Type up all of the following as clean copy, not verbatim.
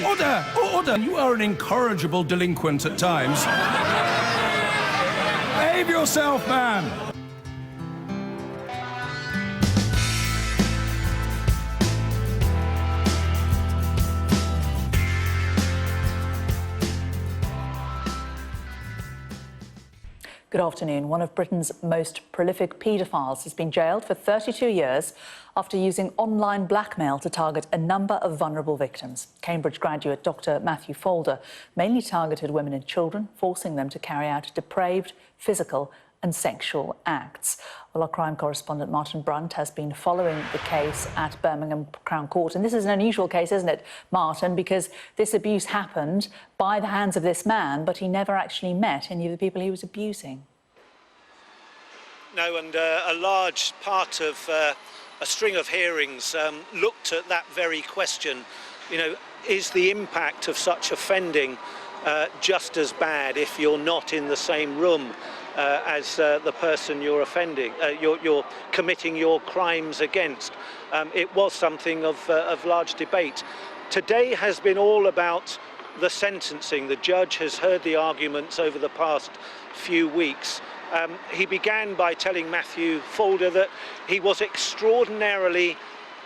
Order! Order! You are an incorrigible delinquent at times. Behave yourself, man! Good afternoon. One of Britain's most prolific paedophiles has been jailed for 32 years after using online blackmail to target a number of vulnerable victims. Cambridge graduate Dr. Matthew Falder mainly targeted women and children, forcing them to carry out depraved physical and sexual acts. Well, our crime correspondent Martin Brunt has been following the case at Birmingham Crown Court. And this is an unusual case, isn't it, Martin? Because this abuse happened by the hands of this man, but he never actually met any of the people he was abusing. No, and a large part of a string of hearings looked at that very question. You know, is the impact of such offending just as bad if you're not in the same room as the person you're offending, you're committing your crimes against? It was something of large debate. Today has been all about the sentencing. The judge has heard the arguments over the past few weeks. He began by telling Matthew Falder that he was extraordinarily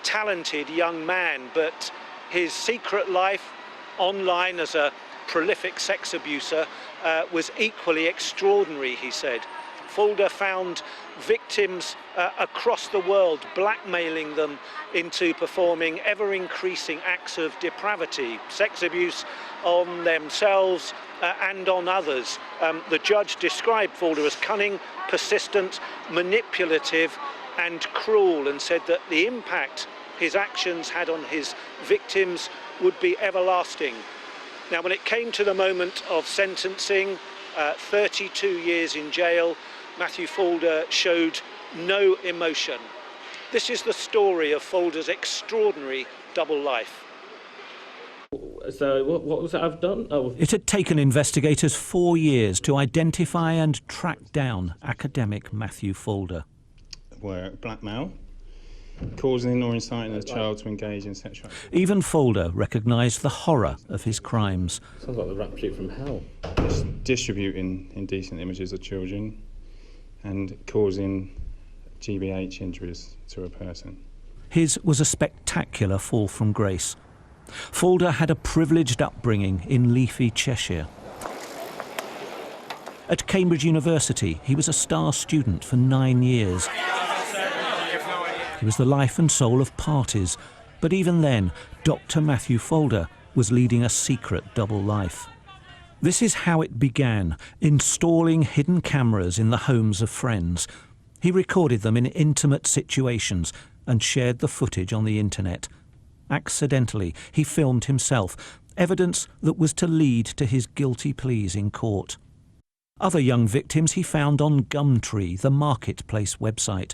talented young man, but his secret life online as a prolific sex abuser was equally extraordinary, he said. Falder found victims across the world, blackmailing them into performing ever-increasing acts of depravity, sex abuse on themselves and on others. The judge described Falder as cunning, persistent, manipulative and cruel, and said that the impact his actions had on his victims would be everlasting. Now, when it came to the moment of sentencing, 32 years in jail, Matthew Falder showed no emotion. This is the story of Falder's extraordinary double life. So what was it I've done? Oh. It had taken investigators 4 years to identify and track down academic Matthew Falder. Were blackmail, causing or inciting a child to engage in sexual activity. Even Falder recognised the horror of his crimes. Sounds like the rap sheet from hell. Distributing indecent images of children and causing GBH injuries to a person. His was a spectacular fall from grace. Falder had a privileged upbringing in leafy Cheshire. At Cambridge University, he was a star student for 9 years. He was the life and soul of parties, but even then, Dr. Matthew Falder was leading a secret double life. This is how it began, installing hidden cameras in the homes of friends. He recorded them in intimate situations and shared the footage on the internet. Accidentally, he filmed himself, evidence that was to lead to his guilty pleas in court. Other young victims he found on Gumtree, the marketplace website.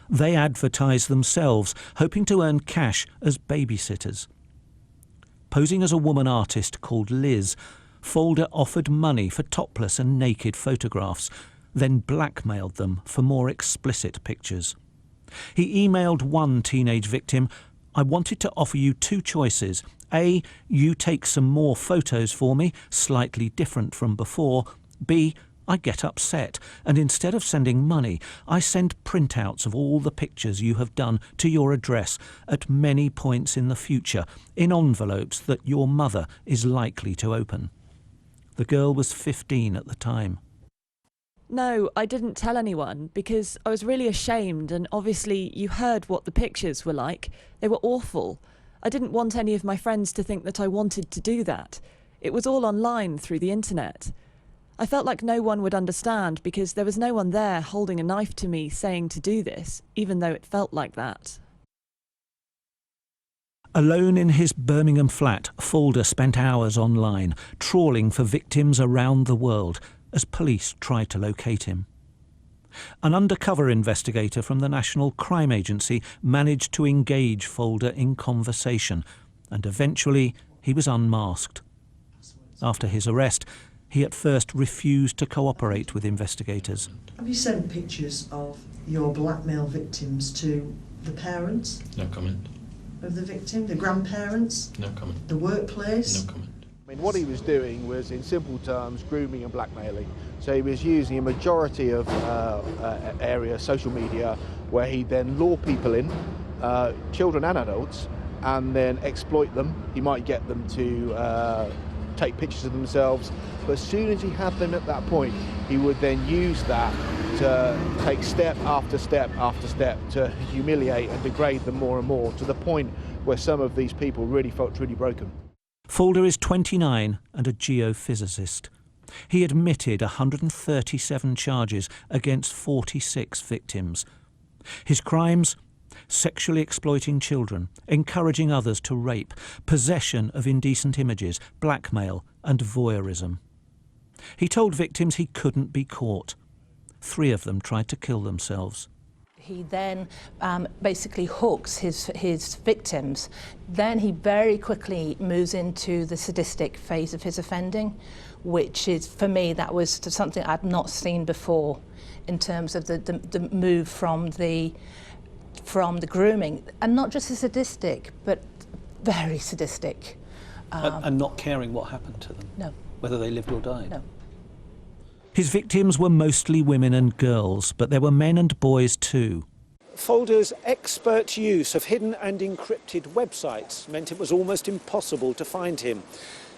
They advertised themselves, hoping to earn cash as babysitters. Posing as a woman artist called Liz, Falder offered money for topless and naked photographs, then blackmailed them for more explicit pictures. He emailed one teenage victim, "I wanted to offer you two choices. A, you take some more photos for me, slightly different from before. B, I get upset, and instead of sending money, I send printouts of all the pictures you have done to your address at many points in the future, in envelopes that your mother is likely to open." The girl was 15 at the time. No, I didn't tell anyone because I was really ashamed, and obviously you heard what the pictures were like. They were awful. I didn't want any of my friends to think that I wanted to do that. It was all online through the internet. I felt like no one would understand because there was no one there holding a knife to me saying to do this, even though it felt like that. Alone in his Birmingham flat, Falder spent hours online, trawling for victims around the world as police tried to locate him. An undercover investigator from the National Crime Agency managed to engage Falder in conversation, and eventually he was unmasked. After his arrest, he at first refused to cooperate with investigators. Have you sent pictures of your blackmail victims to the parents? No comment. of the victim, the grandparents? No comment. The workplace? No comment. I mean, what he was doing was, in simple terms, grooming and blackmailing. So he was using a majority of areas, social media, where he then lure people in, children and adults, and then exploit them. He might get them to take pictures of themselves, but as soon as he had them at that point, he would then use that to take step after step after step to humiliate and degrade them more and more, to the point where some of these people really felt truly broken. Falder is 29 and a geophysicist. He admitted 137 charges against 46 victims. His crimes: sexually exploiting children, encouraging others to rape, possession of indecent images, blackmail and voyeurism. He told victims he couldn't be caught. 3 of them tried to kill themselves. He then basically hooks his victims. Then he very quickly moves into the sadistic phase of his offending, which is, for me, that was something I'd not seen before in terms of the move from the grooming, and not just the sadistic, but very sadistic. And not caring what happened to them? No. Whether they lived or died? No. His victims were mostly women and girls, but there were men and boys too. Falder's expert use of hidden and encrypted websites meant it was almost impossible to find him.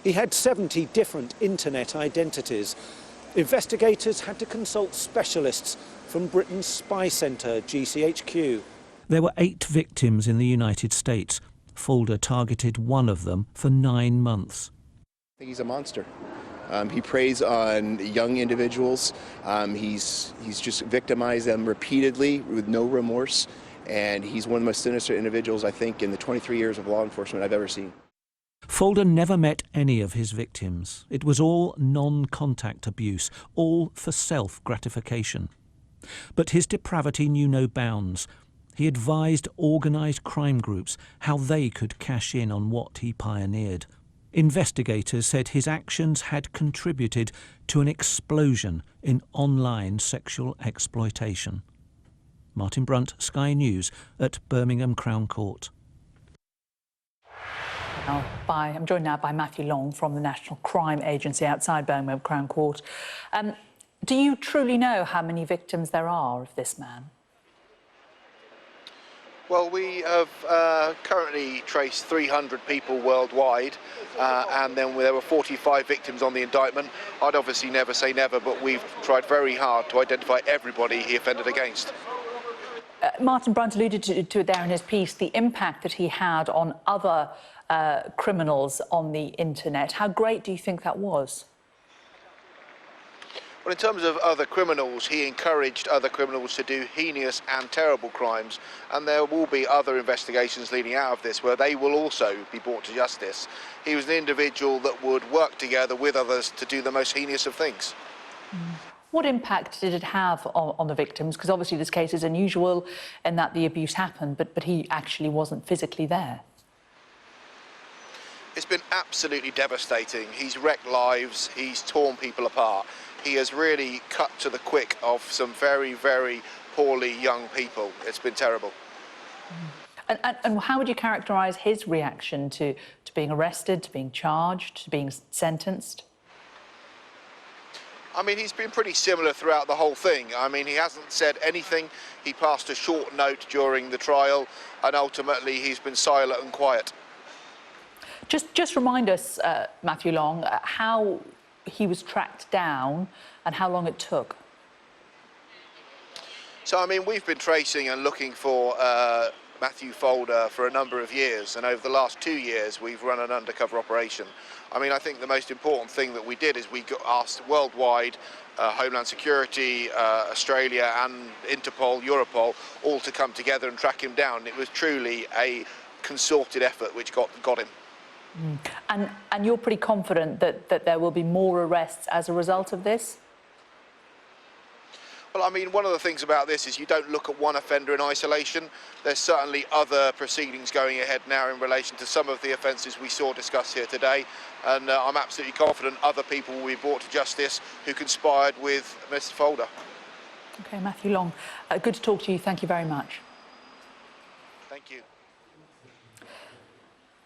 He had 70 different internet identities. Investigators had to consult specialists from Britain's spy centre, GCHQ. There were 8 victims in the United States. Falder targeted one of them for 9 months. I think he's a monster. He preys on young individuals. He's just victimized them repeatedly with no remorse, and he's one of the most sinister individuals, I think, in the 23 years of law enforcement I've ever seen. Falder never met any of his victims. It was all non-contact abuse, all for self-gratification. But his depravity knew no bounds. He advised organised crime groups how they could cash in on what he pioneered. Investigators said his actions had contributed to an explosion in online sexual exploitation. Martin Brunt, Sky News at Birmingham Crown Court. I'm joined now by Matthew Long from the National Crime Agency outside Birmingham Crown Court. Do you truly know how many victims there are of this man? Well, we have currently traced 300 people worldwide, and then there were 45 victims on the indictment. I'd obviously never say never, but we've tried very hard to identify everybody he offended against. Martin Brunt alluded to it there in his piece, the impact that he had on other criminals on the internet. How great do you think that was? Well, in terms of other criminals, he encouraged other criminals to do heinous and terrible crimes, and there will be other investigations leading out of this where they will also be brought to justice. He was an individual that would work together with others to do the most heinous of things. What impact did it have on the victims? Because obviously this case is unusual in that the abuse happened, but he actually wasn't physically there. It's been absolutely devastating. He's wrecked lives, he's torn people apart. He has really cut to the quick of some very, very poorly young people. It's been terrible. And how would you characterise his reaction to being arrested, to being charged, to being sentenced? I mean, he's been pretty similar throughout the whole thing. I mean, he hasn't said anything. He passed a short note during the trial, and ultimately he's been silent and quiet. Just remind us, Matthew Long, how he was tracked down and how long it took. So, I mean, we've been tracing and looking for Matthew Falder for a number of years, and over the last 2 years we've run an undercover operation. I mean, I think the most important thing that we did is we got asked worldwide, Homeland Security, Australia and Interpol, Europol, all to come together and track him down. It was truly a consorted effort which got him. And you're pretty confident that there will be more arrests as a result of this? Well, I mean, one of the things about this is you don't look at one offender in isolation. There's certainly other proceedings going ahead now in relation to some of the offences we saw discussed here today, and I'm absolutely confident other people will be brought to justice who conspired with Mr. Falder. OK, Matthew Long, good to talk to you. Thank you very much. Thank you.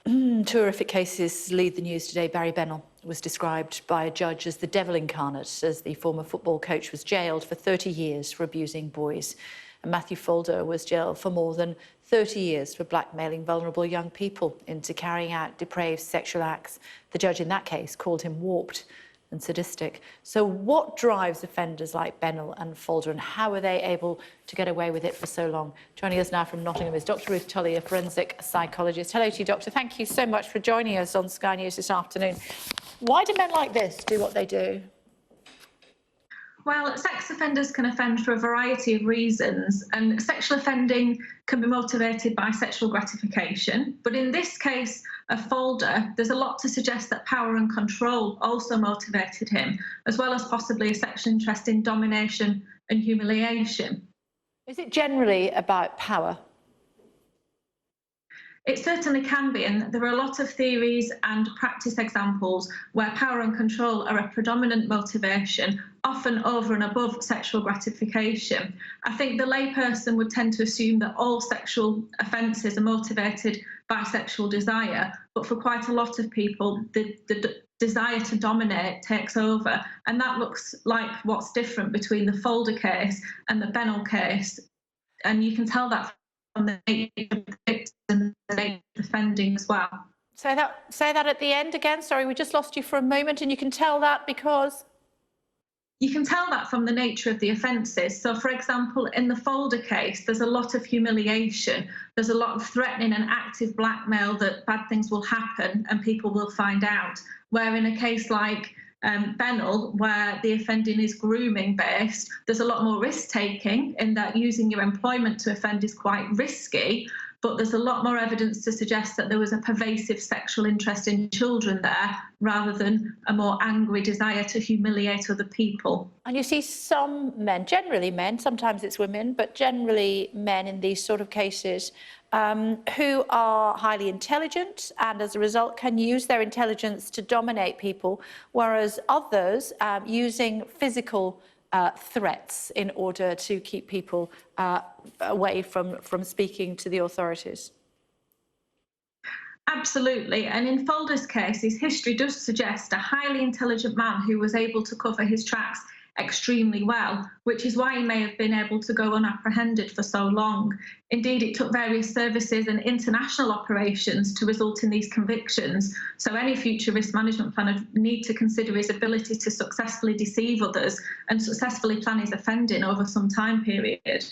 Two horrific cases lead the news today. Barry Bennell was described by a judge as the devil incarnate, as the former football coach was jailed for 30 years for abusing boys. And Matthew Falder was jailed for more than 30 years for blackmailing vulnerable young people into carrying out depraved sexual acts. The judge in that case called him warped and sadistic. So what drives offenders like Bennell and Falder, and how are they able to get away with it for so long? Joining us now from Nottingham is Dr. Ruth Tully, a forensic psychologist. Hello to you, Doctor. Thank you so much for joining us on Sky News this afternoon. Why do men like this do what they do? Well, sex offenders can offend for a variety of reasons, and sexual offending can be motivated by sexual gratification. But in this case of Falder, there's a lot to suggest that power and control also motivated him, as well as possibly a sexual interest in domination and humiliation. Is it generally about power? It certainly can be, and there are a lot of theories and practice examples where power and control are a predominant motivation, often over and above sexual gratification. I think the layperson would tend to assume that all sexual offences are motivated by sexual desire, but for quite a lot of people, the desire to dominate takes over, and that looks like what's different between the Falder case and the Bennell case, and you can tell that from the nature of the victim and the nature of offending as well. Say that at the end again. Sorry, we just lost you for a moment, and you can tell that because... You can tell that from the nature of the offences. So, for example, in the Falder case, there's a lot of humiliation. There's a lot of threatening and active blackmail that bad things will happen and people will find out. Where in a case like Bennell, where the offending is grooming based, there's a lot more risk taking in that using your employment to offend is quite risky. But there's a lot more evidence to suggest that there was a pervasive sexual interest in children there, rather than a more angry desire to humiliate other people. And you see some men, generally men, sometimes it's women, but generally men in these sort of cases, who are highly intelligent and as a result can use their intelligence to dominate people, whereas others using physical threats in order to keep people away from speaking to the authorities. Absolutely, and in Falder's case, his history does suggest a highly intelligent man who was able to cover his tracks extremely well, which is why he may have been able to go unapprehended for so long. Indeed, it took various services and international operations to result in these convictions, so any future risk management plan would need to consider his ability to successfully deceive others and successfully plan his offending over some time period.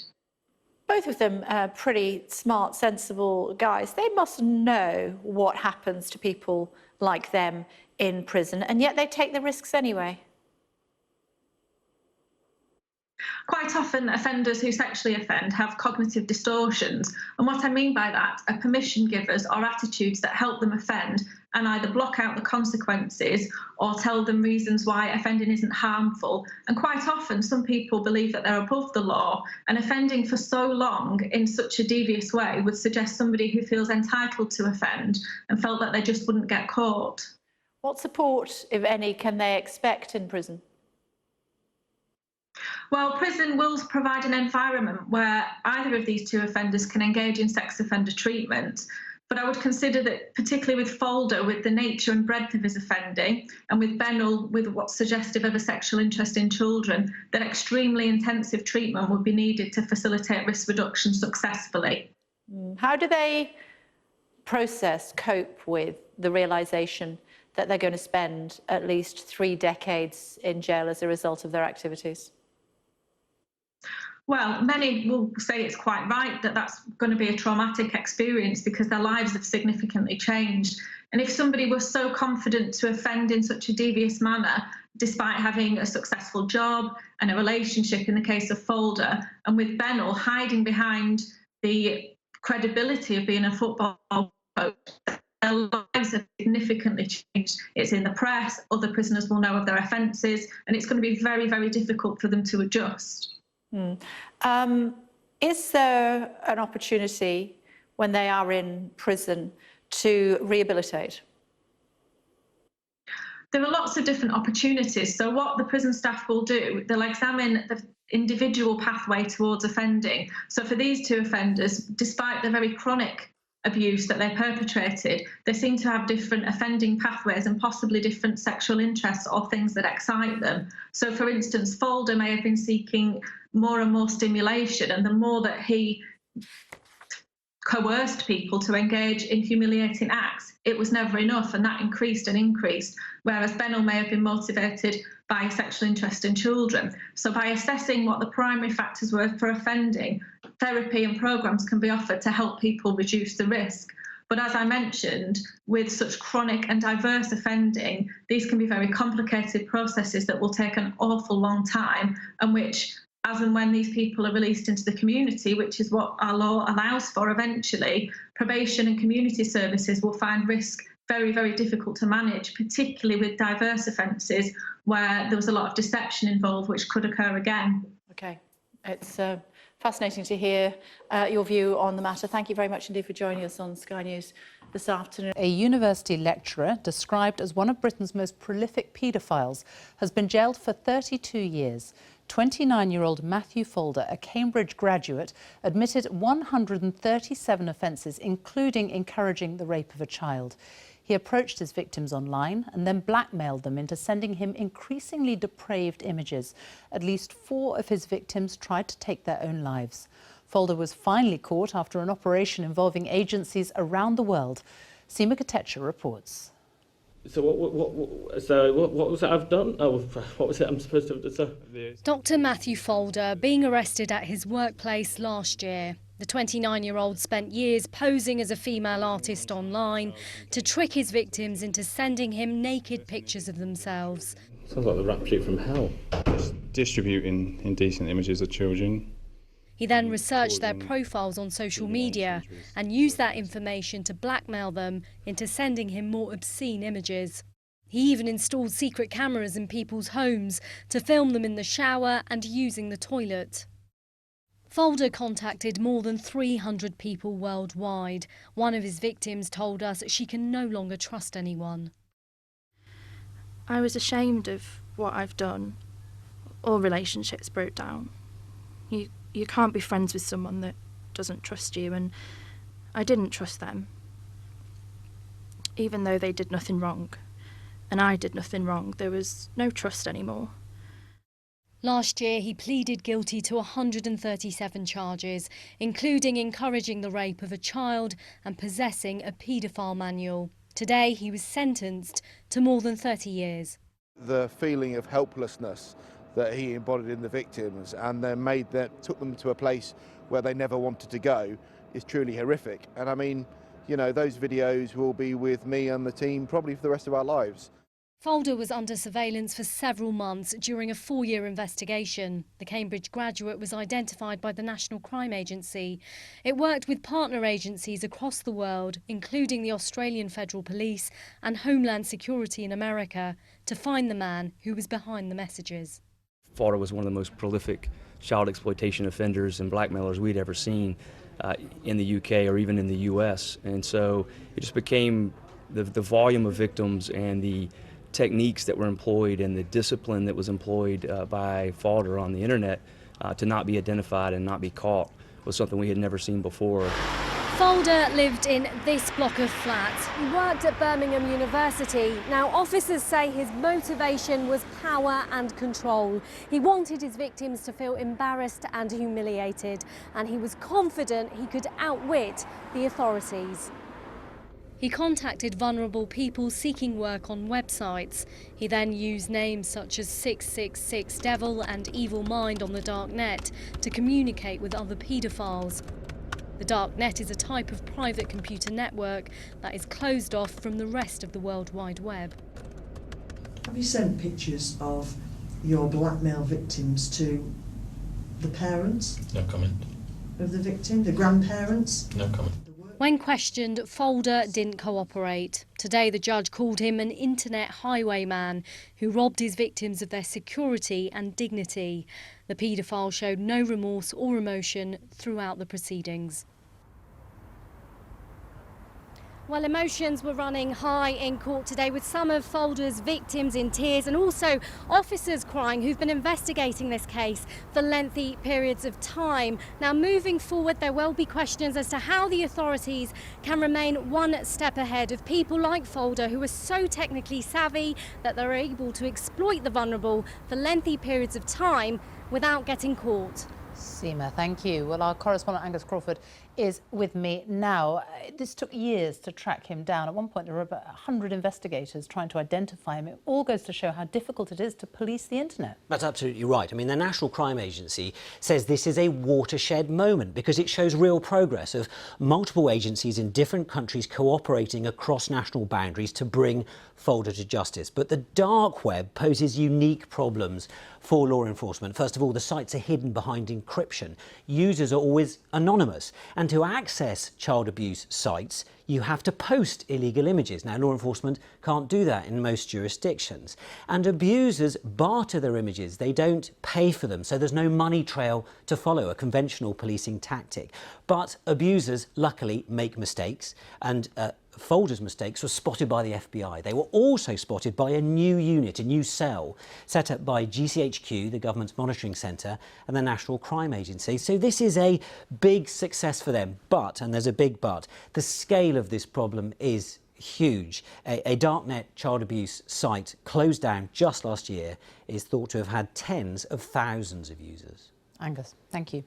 Both of them are pretty smart, sensible guys. They must know what happens to people like them in prison, and yet they take the risks anyway. Quite often, offenders who sexually offend have cognitive distortions, and what I mean by that are permission givers or attitudes that help them offend and either block out the consequences or tell them reasons why offending isn't harmful. And quite often, some people believe that they're above the law, and offending for so long in such a devious way would suggest somebody who feels entitled to offend and felt that they just wouldn't get caught. What support, if any, can they expect in prison? Well, prison will provide an environment where either of these two offenders can engage in sex offender treatment. But I would consider that, particularly with Falder, with the nature and breadth of his offending, and with Bennell, with what's suggestive of a sexual interest in children, that extremely intensive treatment would be needed to facilitate risk reduction successfully. How do they cope with the realisation that they're going to spend at least 3 decades in jail as a result of their activities? Well, many will say it's quite right that that's going to be a traumatic experience because their lives have significantly changed. And if somebody was so confident to offend in such a devious manner, despite having a successful job and a relationship in the case of Falder, and with Bennell hiding behind the credibility of being a football coach, their lives have significantly changed. It's in the press, other prisoners will know of their offences, and it's going to be very, very difficult for them to adjust. Is there an opportunity when they are in prison to rehabilitate? There are lots of different opportunities. So what the prison staff will do, they'll examine the individual pathway towards offending. So for these two offenders, despite the very chronic abuse that they perpetrated, they seem to have different offending pathways and possibly different sexual interests or things that excite them. So, for instance, Falder may have been seeking more and more stimulation, and the more that he coerced people to engage in humiliating acts, it was never enough, and that increased and increased, whereas Benno may have been motivated by a sexual interest in children. So by assessing what the primary factors were for offending, therapy and programmes can be offered to help people reduce the risk. But as I mentioned, with such chronic and diverse offending, these can be very complicated processes that will take an awful long time, and which, as and when these people are released into the community, which is what our law allows for eventually, probation and community services will find risk very, very difficult to manage, particularly with diverse offences where there was a lot of deception involved, which could occur again. OK, it's fascinating to hear your view on the matter. Thank you very much indeed for joining us on Sky News this afternoon. A university lecturer described as one of Britain's most prolific paedophiles has been jailed for 32 years. 29-year-old Matthew Falder, a Cambridge graduate, admitted 137 offences, including encouraging the rape of a child. He approached his victims online and then blackmailed them into sending him increasingly depraved images. At least 4 of his victims tried to take their own lives. Falder was finally caught after an operation involving agencies around the world. Seema Katecha reports. So what was it I've done? Oh, what was it I'm supposed to have done? Dr. Matthew Falder being arrested at his workplace last year. The 29-year-old spent years posing as a female artist online to trick his victims into sending him naked pictures of themselves. Sounds like the rap sheet from hell. Distributing indecent images of children. He then researched their profiles on social media and used that information to blackmail them into sending him more obscene images. He even installed secret cameras in people's homes to film them in the shower and using the toilet. Falder contacted more than 300 people worldwide. One of his victims told us she can no longer trust anyone. I was ashamed of what I've done. All relationships broke down. You can't be friends with someone that doesn't trust you, and I didn't trust them. Even though they did nothing wrong, and I did nothing wrong, there was no trust anymore. Last year, he pleaded guilty to 137 charges, including encouraging the rape of a child and possessing a paedophile manual. Today, he was sentenced to more than 30 years. The feeling of helplessness that he embodied in the victims and then took them to a place where they never wanted to go is truly horrific. And I mean, you know, those videos will be with me and the team probably for the rest of our lives. Falder was under surveillance for several months during a 4-year investigation. The Cambridge graduate was identified by the National Crime Agency. It worked with partner agencies across the world, including the Australian Federal Police and Homeland Security in America, to find the man who was behind the messages. Falder was one of the most prolific child exploitation offenders and blackmailers we'd ever seen in the UK or even in the US. And so it just became the volume of victims and the techniques that were employed and the discipline that was employed by Falder on the internet to not be identified and not be caught was something we had never seen before. Falder lived in this block of flats. He worked at Birmingham University. Now, officers say his motivation was power and control. He wanted his victims to feel embarrassed and humiliated, and he was confident he could outwit the authorities. He contacted vulnerable people seeking work on websites. He then used names such as 666 Devil and Evil Mind on the dark net to communicate with other paedophiles. The dark net is a type of private computer network that is closed off from the rest of the World Wide Web. Have you sent pictures of your blackmail victims to the parents? No comment. Of the victim, the grandparents? No comment. When questioned, Falder didn't cooperate. Today, the judge called him an internet highwayman who robbed his victims of their security and dignity. The paedophile showed no remorse or emotion throughout the proceedings. Well, emotions were running high in court today, with some of Falder's victims in tears and also officers crying who've been investigating this case for lengthy periods of time. Now, moving forward, there will be questions as to how the authorities can remain one step ahead of people like Falder, who are so technically savvy that they're able to exploit the vulnerable for lengthy periods of time without getting caught. Seema, thank you. Well, our correspondent Angus Crawford is with me now. This took years to track him down. At one point, there were about 100 investigators trying to identify him. It all goes to show how difficult it is to police the internet. That's absolutely right. I mean, the National Crime Agency says this is a watershed moment because it shows real progress of multiple agencies in different countries cooperating across national boundaries to bring Falder to justice. But the dark web poses unique problems for law enforcement. First of all, the sites are hidden behind encryption. Users are always anonymous. And to access child abuse sites, you have to post illegal images. Now, law enforcement can't do that in most jurisdictions. And abusers barter their images. They don't pay for them, so there's no money trail to follow, a conventional policing tactic. But abusers, luckily, make mistakes, and Falder's mistakes were spotted by the FBI. They were also spotted by a new unit, a new cell, set up by GCHQ, the government's monitoring centre, and the National Crime Agency. So this is a big success for them. But, and there's a big but, the scale of this problem is huge. A darknet child abuse site closed down just last year is thought to have had tens of thousands of users. Angus, thank you.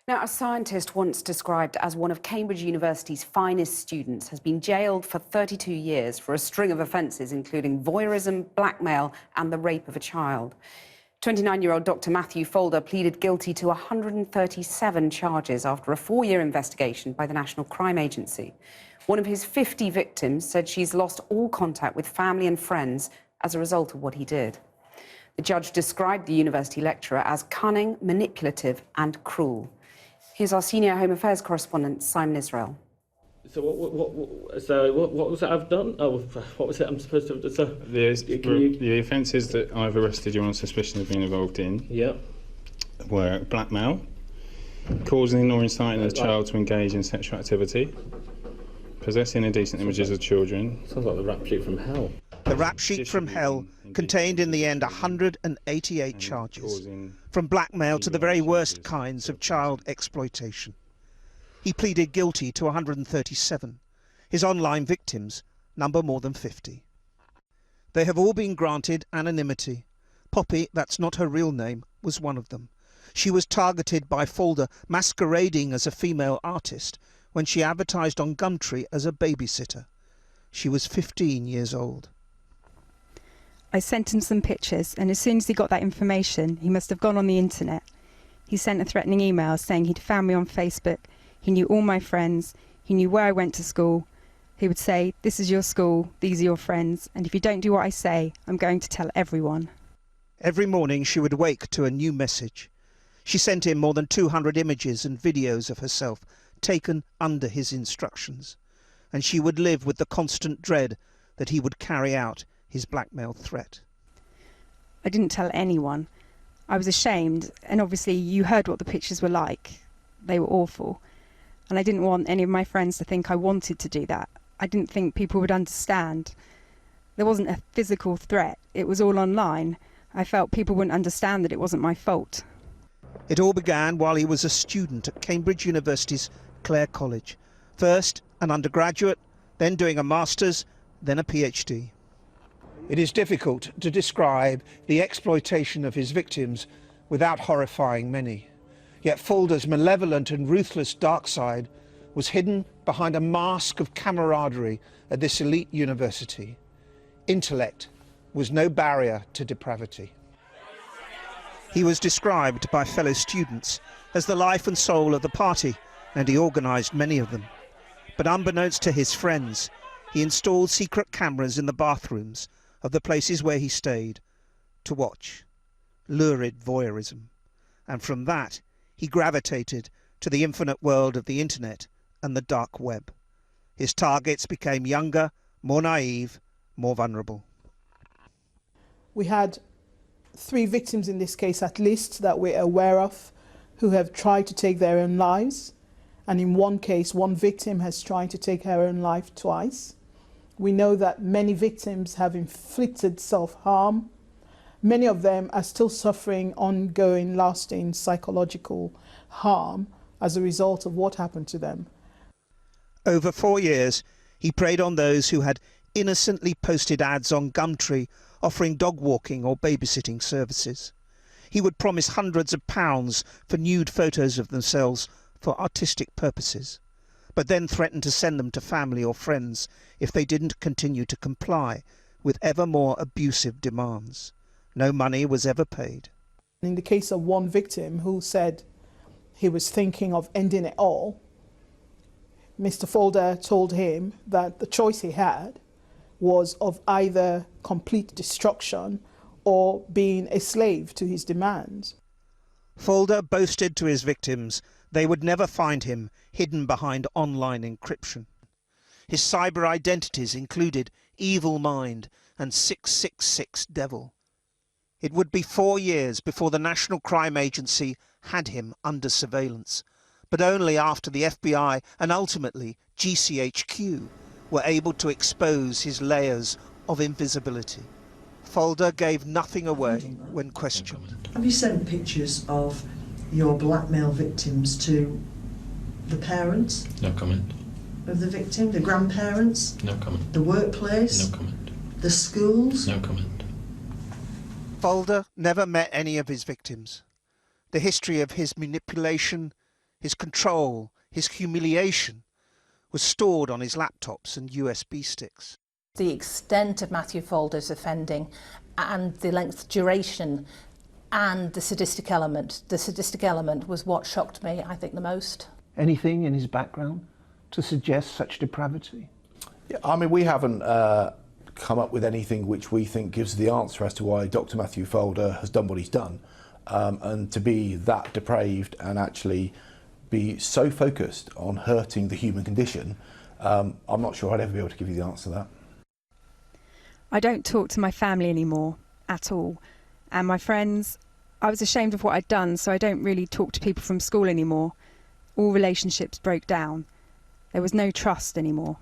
Now, a scientist once described as one of Cambridge University's finest students has been jailed for 32 years for a string of offences, including voyeurism, blackmail and the rape of a child. 29-year-old Dr. Matthew Falder pleaded guilty to 137 charges after a 4-year investigation by the National Crime Agency. One of his 50 victims said she's lost all contact with family and friends as a result of what he did. The judge described the university lecturer as cunning, manipulative and cruel. Here's our senior Home Affairs correspondent, Simon Israel. So what was it I've done? Oh, what was it I'm supposed to have done? So, the offences that I've arrested you on suspicion of being involved in were blackmail, causing or inciting a child to engage in sexual activity, possessing indecent images of children. Sounds like the rap sheet from hell. The rap sheet from hell contained in the end 188 charges, from blackmail to the very worst kinds of child exploitation. He pleaded guilty to 137. His online victims number more than 50. They have all been granted anonymity. Poppy, that's not her real name, was one of them. She was targeted by Falder masquerading as a female artist when she advertised on Gumtree as a babysitter. She was 15 years old. I sent him some pictures, and as soon as he got that information, he must have gone on the internet. He sent a threatening email saying he'd found me on Facebook, he knew all my friends, he knew where I went to school. He would say, "This is your school, these are your friends, and if you don't do what I say, I'm going to tell everyone." Every morning she would wake to a new message. She sent him more than 200 images and videos of herself, taken under his instructions. And she would live with the constant dread that he would carry out his blackmail threat. I didn't tell anyone. I was ashamed, and obviously you heard what the pictures were like. They were awful. And I didn't want any of my friends to think I wanted to do that. I didn't think people would understand. There wasn't a physical threat. It was all online. I felt people wouldn't understand that it wasn't my fault. It all began while he was a student at Cambridge University's Clare College. First an undergraduate, then doing a master's, then a PhD. It is difficult to describe the exploitation of his victims without horrifying many. Yet Falder's malevolent and ruthless dark side was hidden behind a mask of camaraderie at this elite university. Intellect was no barrier to depravity. He was described by fellow students as the life and soul of the party, and he organised many of them. But unbeknownst to his friends, he installed secret cameras in the bathrooms of the places where he stayed to watch. Lurid voyeurism. And from that, he gravitated to the infinite world of the internet and the dark web. His targets became younger, more naive, more vulnerable. We had 3 victims in this case at least that we're aware of who have tried to take their own lives. And in one case, one victim has tried to take her own life twice. We know that many victims have inflicted self-harm. Many of them are still suffering ongoing, lasting psychological harm as a result of what happened to them. Over 4 years, he preyed on those who had innocently posted ads on Gumtree offering dog walking or babysitting services. He would promise hundreds of pounds for nude photos of themselves for artistic purposes, but then threatened to send them to family or friends if they didn't continue to comply with ever more abusive demands. No money was ever paid. In the case of one victim who said he was thinking of ending it all, Mr. Falder told him that the choice he had was of either complete destruction or being a slave to his demands. Falder boasted to his victims they would never find him hidden behind online encryption. His cyber identities included Evil Mind and 666 Devil. It would be 4 years before the National Crime Agency had him under surveillance, but only after the FBI and ultimately GCHQ were able to expose his layers of invisibility. Falder gave nothing away when questioned. Have you sent pictures of your blackmail victims to the parents? No comment. Of the victim, the grandparents? No comment. The workplace? No comment. The schools? No comment. Falder never met any of his victims. The history of his manipulation, his control, his humiliation was stored on his laptops and USB sticks. The extent of Matthew Falder's offending and the length, duration and the sadistic element. The sadistic element was what shocked me, I think, the most. Anything in his background to suggest such depravity? Yeah, I mean, we haven't come up with anything which we think gives the answer as to why Dr. Matthew Falder has done what he's done. And to be that depraved and actually be so focused on hurting the human condition, I'm not sure I'd ever be able to give you the answer to that. I don't talk to my family anymore at all. And my friends, I was ashamed of what I'd done, so I don't really talk to people from school anymore. All relationships broke down. There was no trust anymore.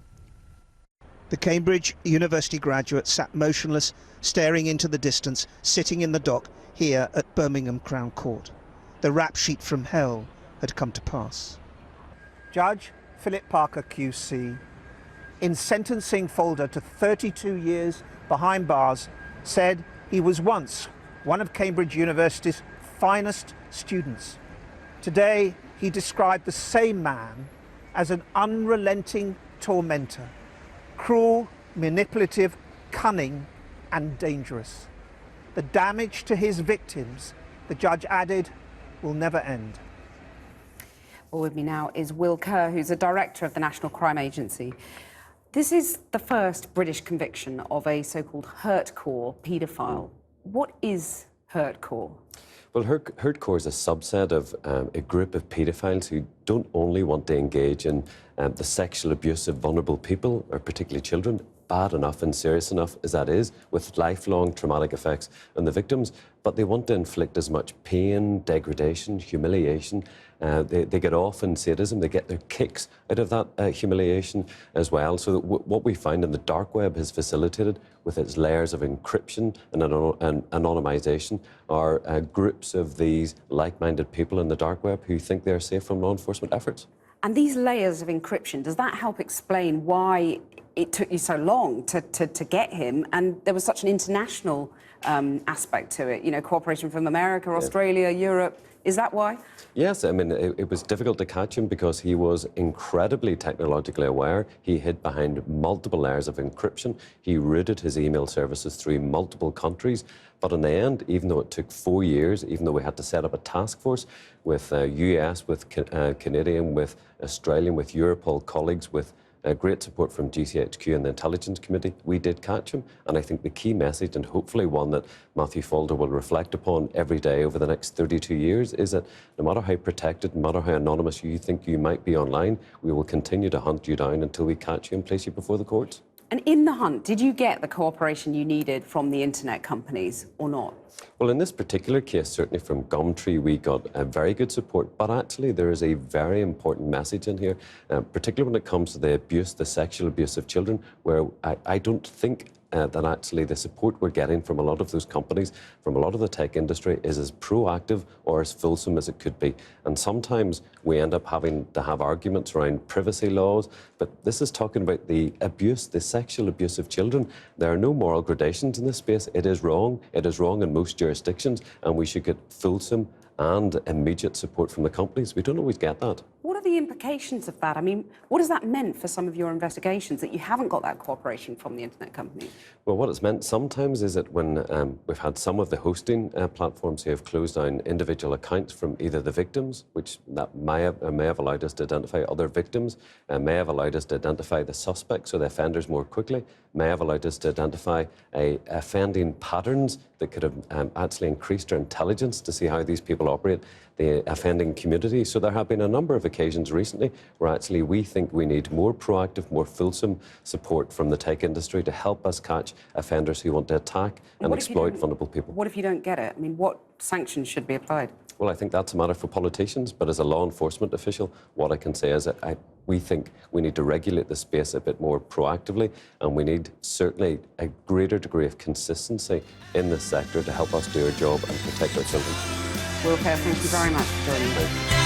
The Cambridge University graduate sat motionless, staring into the distance, sitting in the dock here at Birmingham Crown Court. The rap sheet from hell had come to pass. Judge Philip Parker QC, in sentencing Falder to 32 years behind bars, said he was once one of Cambridge University's finest students. Today, he described the same man as an unrelenting tormentor, cruel, manipulative, cunning, and dangerous. The damage to his victims, the judge added, will never end. Well, with me now is Will Kerr, who's a director of the National Crime Agency. This is the first British conviction of a so-called hurtcore paedophile. What is hurtcore? Well, hurtcore is a subset of a group of paedophiles who don't only want to engage in the sexual abuse of vulnerable people, or particularly children, bad enough and serious enough as that is, with lifelong traumatic effects on the victims, but they want to inflict as much pain, degradation, humiliation. They get off in sadism, they get their kicks out of that humiliation as well. So that what we find in the dark web has facilitated with its layers of encryption and anonymization are groups of these like-minded people in the dark web who think they're safe from law enforcement efforts. And these layers of encryption, does that help explain why it took you so long to get him, and there was such an international aspect to it, you know, cooperation from America, Australia, Europe? Is that why? Yes, I mean, it was difficult to catch him because he was incredibly technologically aware. He hid behind multiple layers of encryption. He routed his email services through multiple countries. But in the end, even though it took 4 years, even though we had to set up a task force with US, with Canadian, with Australian, with Europol colleagues, with great support from GCHQ and the Intelligence Committee, we did catch him. And I think the key message, and hopefully one that Matthew Falder will reflect upon every day over the next 32 years, is that no matter how protected, no matter how anonymous you think you might be online, we will continue to hunt you down until we catch you and place you before the courts. And in the hunt, did you get the cooperation you needed from the internet companies or not? Well, in this particular case, certainly from Gumtree, we got very good support. But actually, there is a very important message in here, particularly when it comes to the abuse, the sexual abuse of children, where I don't think that actually the support we're getting from a lot of those companies, from a lot of the tech industry, is as proactive or as fulsome as it could be. And sometimes we end up having to have arguments around privacy laws, but this is talking about the abuse, the sexual abuse of children. There are no moral gradations in this space. It is wrong. It is wrong in most jurisdictions, and we should get fulsome and immediate support from the companies. We don't always get that. What are the implications of that? I mean, what has that meant for some of your investigations, that you haven't got that cooperation from the internet companies? Well, what it's meant sometimes is that when we've had some of the hosting platforms who have closed down individual accounts from either the victims, which that may have allowed us to identify other victims, may have allowed us to identify the suspects or the offenders more quickly, may have allowed us to identify offending patterns that could have actually increased our intelligence to see how these people operate, the offending community. So there have been a number of occasions recently where actually we think we need more proactive, more fulsome support from the tech industry to help us catch offenders who want to attack and exploit vulnerable people. What if you don't get it? I mean, what sanctions should be applied? Well, I think that's a matter for politicians, but as a law enforcement official, what I can say is that we think we need to regulate the space a bit more proactively, and we need certainly a greater degree of consistency in this sector to help us do our job and protect our children. Will Kerr, thank you very much for joining me.